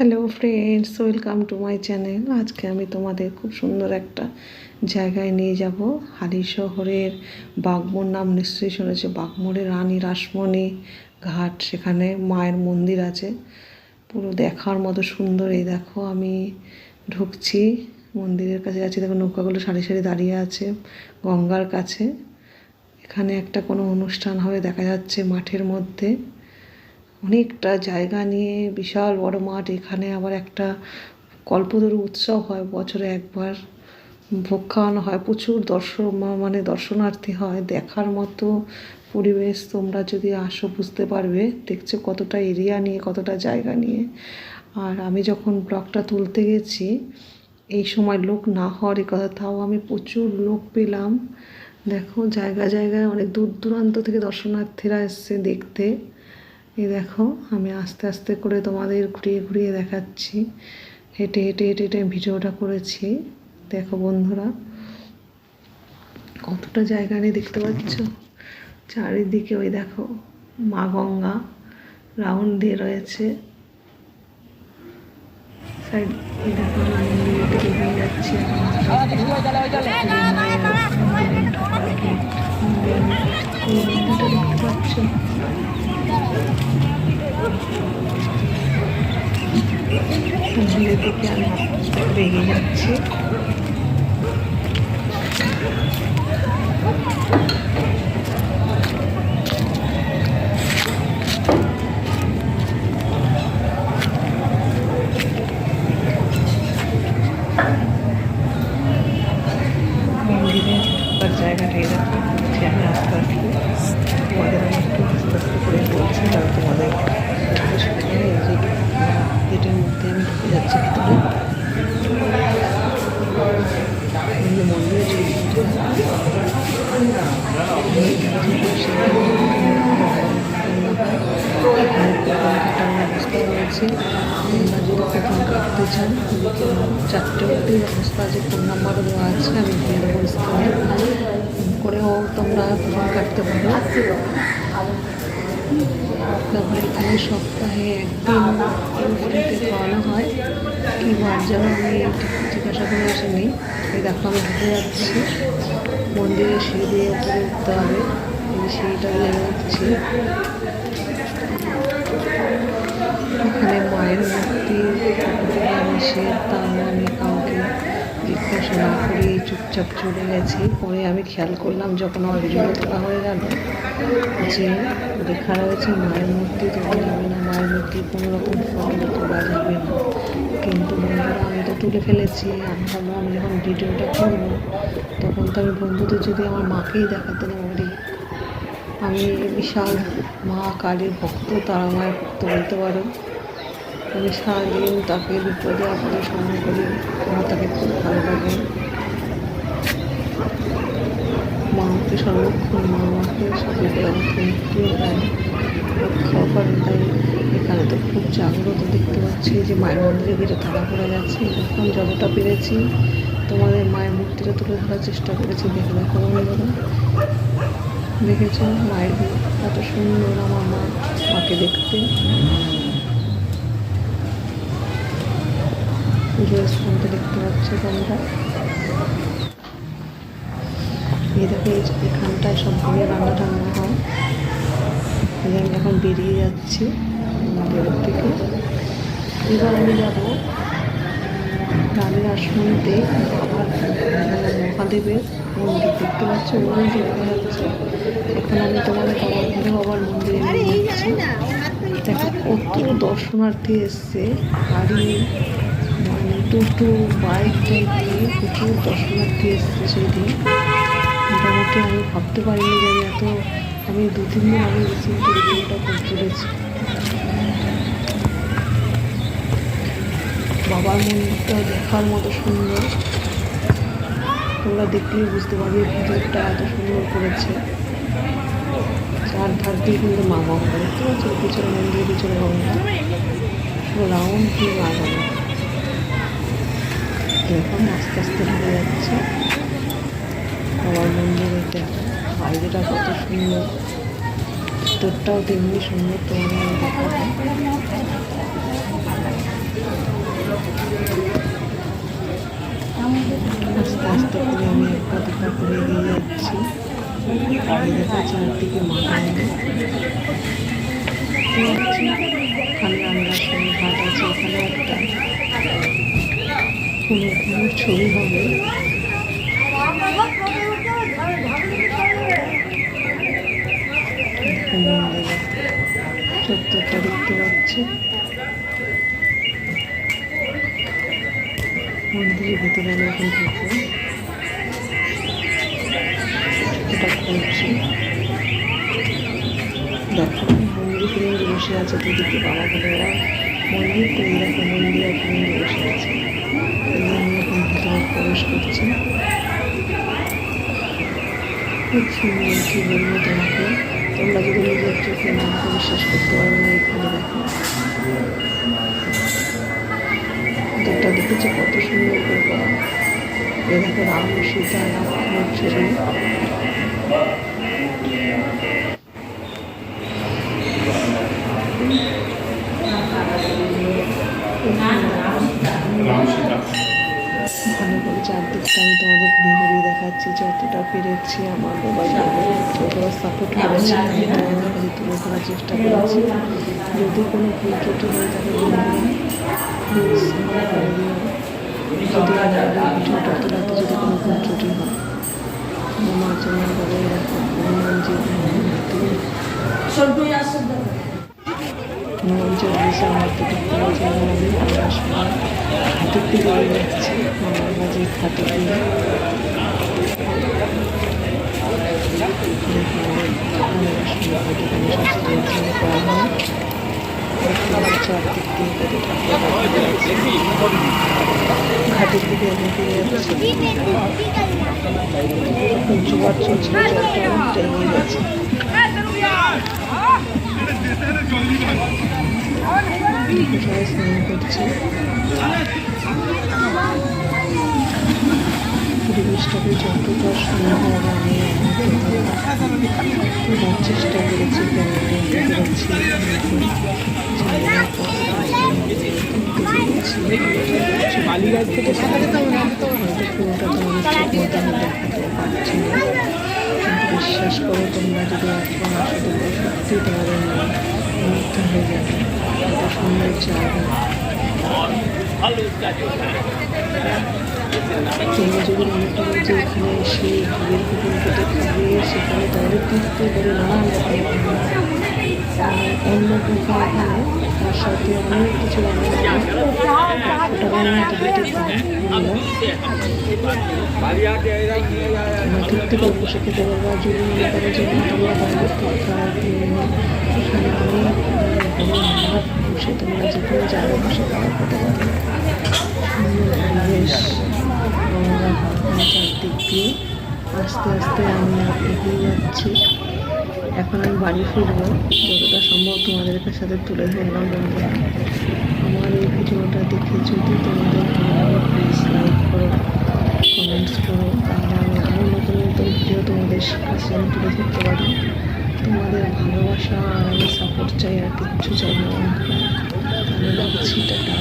Hello friends, welcome to my channel. আজকে আমি তোমাদের খুব সুন্দর একটা জায়গায় নিয়ে যাব। হালি শহরের বাগমোড় নাম নিশ্চয়ই শুনেছে। বাগমোড়ে রানী রাসমণি ঘাট, সেখানে মায়ের মন্দির আছে, পুরো দেখার মতো সুন্দর। এই দেখো আমি ঢুকছি, মন্দিরের কাছে যাচ্ছি। দেখো নৌকাগুলো সারি সারি দাঁড়িয়ে আছে গঙ্গার কাছে। এখানে একটা কোনো অনুষ্ঠান হবে দেখা যাচ্ছে মাঠের মধ্যে, অনেকটা জায়গা নিয়ে বিশাল বড় মাঠ। এখানে আবার একটা কল্পতরু উৎসব হয়, বছরে একবার ভোগ খাওয়ানো হয়, প্রচুর দর্শনার্থী হয়। দেখার মতো পরিবেশ, তোমরা যদি আসো বুঝতে পারবে। দেখছো কতটা এরিয়া নিয়ে, কতটা জায়গা নিয়ে। আর আমি যখন ব্লগটা তুলতে গেছি এই সময় লোক না হওয়ারই কথা, তাও আমি প্রচুর লোক পেলাম। দেখো জায়গায় জায়গায় অনেক দূর দূরান্ত থেকে দর্শনার্থীরা এসছে দেখতে। এই দেখো আমি আস্তে আস্তে করে তোমাদের ঘুরিয়ে ঘুরিয়ে দেখাচ্ছি। হেঁটে হেঁটে হেঁটে হেঁটে ভিডিওটা করেছি। দেখো বন্ধুরা কতটা জায়গা নিয়ে, দেখতে পাচ্ছ চারিদিকে। ওই দেখো মা গঙ্গা রাউন্ড দিয়ে রয়েছে। সাইড এই দেখো মন্দিরের দিকে এগিয়ে যাচ্ছি মন্দিরটা দেখতে পাচ্ছ। মন্দিরের দিকে আমি এগিয়ে যাচ্ছি। মন্দিরের জায়গাটাই দেখো, আমি আস্তে আস্তে তোমাদের আমি একটু আস্তে আস্তে করে বলছি, কারণ তোমাদের গেটের মধ্যে আমি ঢুকে যাচ্ছি ভিতরে। মন্দিরে ব্যবস্থা রয়েছে। তোমরা যদি প্রথম কাটতে চান 4টে অবধি ব্যবস্থা আছে, ফোন নাম্বারও দেওয়া আছে, আমি দিয়ে দেবো স্ক্রিনে করেও তোমরা প্রথম কাটতে পারো। তারপরে এখানে সপ্তাহে একদিন ফ্রিতে খাওয়ানো হয়, কি বার যেন আমি জিজ্ঞাসা করে আসিনি। এই দেখো আমি ঢুকে যাচ্ছি, মন্দিরের সিঁড়ি দিয়ে উপরে উঠতে হবে। এই সিঁড়িটা দিয়ে যাচ্ছি। এখানে মায়ের মূর্তি এসে তাও আমি কাউকে জিজ্ঞাসা না করে চুপচাপ চলে গেছি। পরে আমি খেয়াল করলাম যখন আমার ভিডিও তোলা হয়ে গেল যে লেখা রয়েছে মায়ের মূর্তি তোলা যাবে না, মায়ের মূর্তি কোনো রকম ফটো তোলা যাবে না। কিন্তু বন্ধুরা আমি তো তুলে ফেলেছি। আমি ভাবলাম আমি যখন ভিডিওটা করবো তখন তো আমি বন্ধুদের যদি আমার মাকেই দেখাতে না পারি। আমি বিশাল মা কালীর ভক্ত, তারা মায়ের ভক্ত বলতে পারো। আমি সারাদিন তাকে বিপদে আপদে স্মরণ করি, আমার তাকে খুব ভালো লাগে। মা আমাকে সর্বক্ষণ, মা আমাকে সকলকে আমাকে মুক্তিও দেয়, রক্ষাও করেন। তাই এখানে তো খুব জাগ্রত, দেখতে পাচ্ছি যে মায়ের মন্দিরে গিয়ে থাকা পড়ে যাচ্ছে। এখন যতটা পেরেছি তোমাদের মায়ের মূর্তিটা তুলে ধরার চেষ্টা করেছি। দেখে দেখো বন্ধুরা, দেখেছ মায়ের এত সুন্দর আমার মাকে দেখতে। পুজোর স্থানটা দেখতে পাচ্ছ তোমরা। এই দেখো এখানটায় সব ধরনের রান্না টান্না হয়। আমি এখন বেরিয়ে যাচ্ছি মন্দিরের থেকে। এবার আমি যাবো রানী রাসমণিতে মহাদেবের মন্দির, দেখতে পাচ্ছ ওই যে দেখা যাচ্ছে। এখন আমি তোমাদের বাবার মন্দিরে নিয়ে যাচ্ছি। দেখো কত দর্শনার্থী এসছে, গাড়ি মানে টোটো বাইক টাইপে প্রচুর দর্শনার্থী এসছে সেই দিন। মোটামুটি আমি ভাবতে পারিনি যে আমি 2-3 দিন আগে রিসেন্টলি ভিডিওটা করে তুলেছি। বাবার মন্দিরটা দেখার মতো সুন্দর, তোমরা দেখলেই বুঝতে পারবে ভিতরটা এত সুন্দর করেছে। চার ধার দিয়ে কিন্তু মা গঙ্গা দেখতে পাচ্ছ, পিছনে মন্দিরের পিছনে গঙ্গা, পুরো রাউন্ড দিয়ে মা গঙ্গা। এখন আস্তে আস্তে ঢুকে যাচ্ছে বাবার মন্দিরের। দেখো বাইরেটা কত সুন্দর, ভিতরটাও তেমনি সুন্দর, তোমাদের আমি দেখাবো। এগিয়ে যাচ্ছি। দেখা চারদিকে মাথায় এখানে আমরা সঙ্গে ঘাট আছে। এখানে একটা কোনো ছবি হবে। চত্বরটা দেখতে পাচ্ছি। মন্দিরের ভিতরে আমি এখন ঢুকবো। এটা খুলছি। দেখো মন্দির ফিরিঙ্গি বসে আছে দুদিকে। বাবা বলে ওরা মন্দির তো এইরকম মন্দির আর ফিরিঙ্গি বসে আছে। আমি এখন ভিতরে প্রবেশ করছি। খুব সুন্দর, কি বলবো তোমাকে, তোমরা যদি নিজের চোখে না বিশ্বাস করতে পারবে না। এখানে দেখো এটা দেখেছি কত সুন্দর করে করা। এ দেখো রাম সীতা লক্ষ্মণ ছবি। ভালো করে চারদিকটা আমি তোমাদের ঘুরিয়ে ঘুরিয়ে দেখাচ্ছি যতটা পেরেছি। আমার মোবাইলে যতটা সাপোর্ট করেছি আমি তোমাদের তুলে ধরার চেষ্টা করেছি। যদি কোনো ভুল ত্রুটি হয়ে থাকে প্লিজ মনে করে দিও। যদি আমার ভিডিওটা তোলাতে যদি কোনো ভুল ত্রুটি হয় আমার জন্য বলে রাখো হনুমান চল্লিশে আমার তো আমি ঘাটের দিকে যাচ্ছি। আমার মাঝে ঘাটে দিয়ে ঘাটের দিকে আমি ফিরে যাচ্ছি। জোয়ার চলছিল, জলটা অনেকটা এগিয়ে গেছে। সবাই স্নান করছে। পরিবেশটাকে যতটা সুন্দর আমি আমার চেষ্টা করেছি বিশ্বাস করো তোমরা যদি একবার আসো তোমরা সত্যি তোমাদের মুগ্ধ হয়ে যাবে। এত সুন্দর জায়গা। তোমরা যদি মনে করো যে এখানে এসে ঘুরের কুকুর কেটে খাবে সেখানে তাহলে তীর্থ করে নানান রকম অন্য কোথাও এখানে তার সাথে অনেক কিছু রান্না তীর্থ করে বসে খেতে পারবো। যদি মনে করো যে তোমরা বাইরের খাবার খেয়ে এখানে অনেক বসে তোমরা যে কোনো জায়গায় বসে খাবার খেতে পারবে। পরিবেশ গঙ্গা চারদিক দিয়ে আস্তে আস্তে আমি এগিয়ে যাচ্ছি। এখন আমি বাড়ি ফিরবো। যতটা সম্ভব তোমাদের সাথে তুলে ধরলাম। বন্ধুরা আমার এই ভিডিওটা দেখে যদি তোমাদের ভালো লাগে প্লিজ লাইক করো, কমেন্টস করো, তাহলে আমি আরও নতুন নতুন ভিডিও তোমাদের কাছে আমি তুলে ধরতে পারি। তোমাদের ভালোবাসা আর আমি সাপোর্ট চাই, আর কিচ্ছু চাই না বন্ধুরা। তাহলে ভাবছি টাটা।